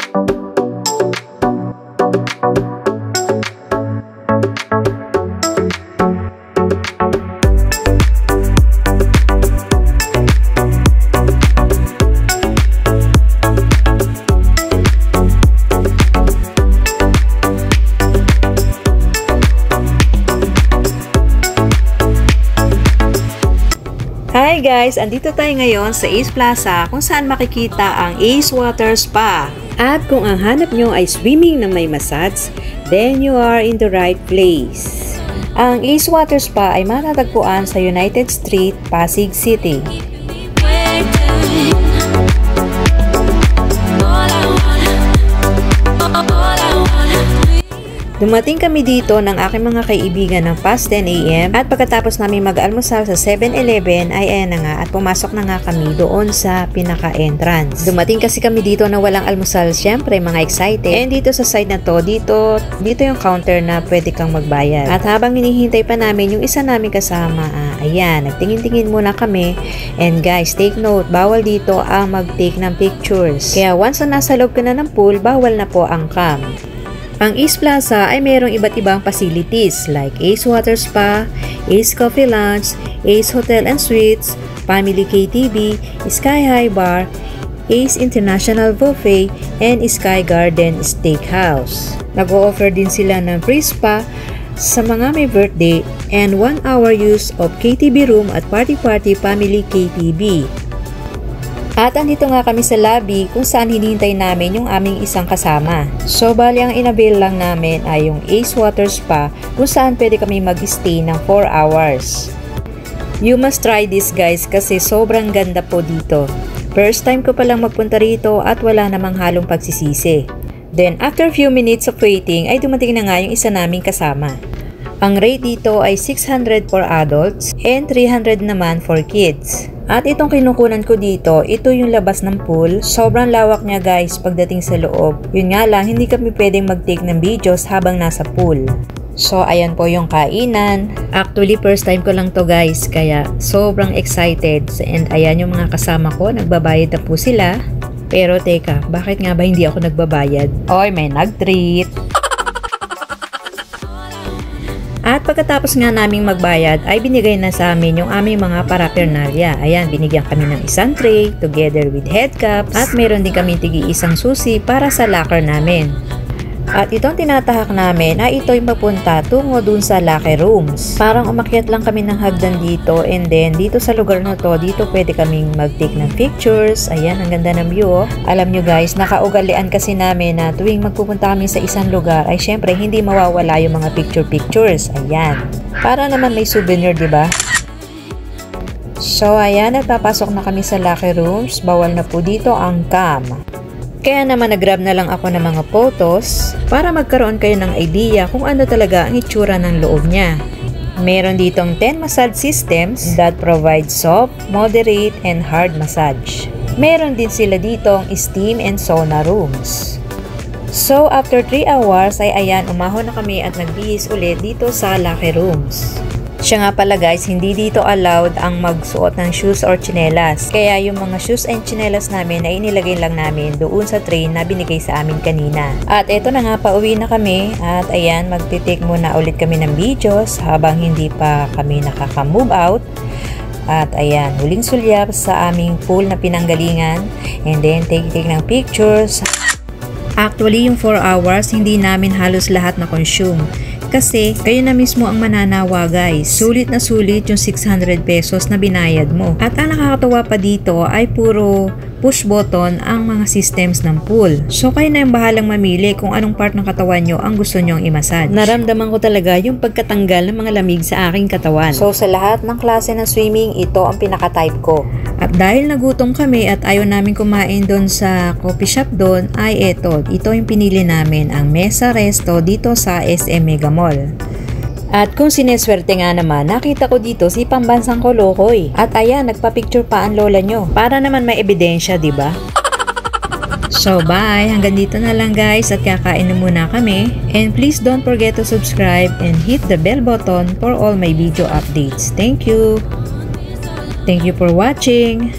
Hi guys! Andito tayo ngayon sa Ace Plaza kung saan makikita ang Ace Water Spa. At kung ang hanap nyo ay swimming na may massage, then you are in the right place. Ang Ace Water Spa ay matatagpuan sa United Street, Pasig City. Dumating kami dito ng aking mga kaibigan ng past 10 AM at pagkatapos namin mag-almusal sa 7-Eleven ay ayan na nga at pumasok na nga kami doon sa pinaka-entrance. Dumating kasi kami dito na walang almusal, syempre mga excited. And dito sa side na to, dito yung counter na pwede kang magbayad. At habang hinihintay pa namin yung isa namin kasama, ayan, nagtingin-tingin muna kami. And guys, take note, bawal dito ang mag-take ng pictures. Kaya once na nasa loob ka na ng pool, bawal na po ang cam. Ang Ace Plaza ay mayroong iba't ibang facilities like Ace Water Spa, Ace Coffee Lounge, Ace Hotel and Suites, Family KTV, Sky High Bar, Ace International Buffet, and Sky Garden Steakhouse. Nag-o-offer din sila ng free spa sa mga may birthday and 1 hour use of KTV room at party-party family KTV. At andito nga kami sa lobby kung saan hinihintay namin yung aming isang kasama. So bali ang inabil lang namin ay yung Ace Water Spa kung saan pwede kami mag-stay ng 4 hours. You must try this guys kasi sobrang ganda po dito. First time ko palang magpunta rito at wala namang halong pagsisisi. Then after few minutes of waiting ay dumating na nga yung isa naming kasama. Ang rate dito ay 600 for adults and 300 naman for kids. At itong kinukunan ko dito, ito yung labas ng pool. Sobrang lawak niya guys pagdating sa loob. Yun nga lang, hindi kami pwedeng mag-take ng videos habang nasa pool. So ayan po yung kainan. Actually first time ko lang to guys, kaya sobrang excited. And ayan yung mga kasama ko, nagbabayad na po sila. Pero teka, bakit nga ba hindi ako nagbabayad? Oy, may nag-treat. At pagkatapos nga naming magbayad ay binigay na sa amin yung aming mga paraphernalia. Ayan, binigyan kami ng isang tray together with head cups at meron din kami tigi-isang susi para sa locker namin. At itong tinatahak namin ay ito yung papunta tungo dun sa locker rooms. Parang umakyat lang kami ng hagdan dito and then dito sa lugar na to, dito pwede kaming mag-take ng pictures. Ayan, ang ganda ng view oh. Alam nyo guys, nakaugalian kasi namin na tuwing magpupunta kami sa isang lugar ay syempre hindi mawawala yung mga pictures. Ayan. Para naman may souvenir, diba? So ayan, at papasok na kami sa locker rooms. Bawal na po dito ang cam. Kaya naman nag-grab na lang ako ng mga photos para magkaroon kayo ng idea kung ano talaga ang itsura ng loob niya. Meron ditong 10 massage systems that provide soft, moderate, and hard massage. Meron din sila ditong steam and sauna rooms. So after 3 hours ay ayan, umahon na kami at nagbihis ulit dito sa locker rooms. Siya nga pala guys, hindi dito allowed ang magsuot ng shoes or tsinelas. Kaya yung mga shoes and tsinelas namin ay inilagay lang namin doon sa tray na binigay sa amin kanina. At eto na nga, pauwi na kami. At ayan, magtitake muna ulit kami ng videos habang hindi pa kami nakaka-move out. At ayan, huling sulyap sa aming pool na pinanggalingan. And then take ng pictures. Actually, yung 4 hours, hindi namin halos lahat na consume. Kasi kayo na mismo ang mananawa guys. Sulit na sulit yung 600 pesos na binayad mo. At ang nakakatawa pa dito ay puro push button ang mga systems ng pool. So kayo na yung bahalang mamili kung anong part ng katawan nyo ang gusto nyong i-massage. Naramdaman ko talaga yung pagkatanggal ng mga lamig sa aking katawan. So sa lahat ng klase ng swimming, ito ang pinaka-type ko. At dahil nagutom kami at ayaw namin kumain doon sa coffee shop doon, ay ito yung pinili namin, ang Mesa Resto dito sa SM Mega Mall. At kung sineswerte nga naman, nakita ko dito si Pambansang Kolokoy. At ayan, nagpa-picture pa ang lola nyo. Para naman may ebidensya, diba? So bye, hanggang dito na lang guys at kakain na muna kami. And please don't forget to subscribe and hit the bell button for all my video updates. Thank you! Thank you for watching!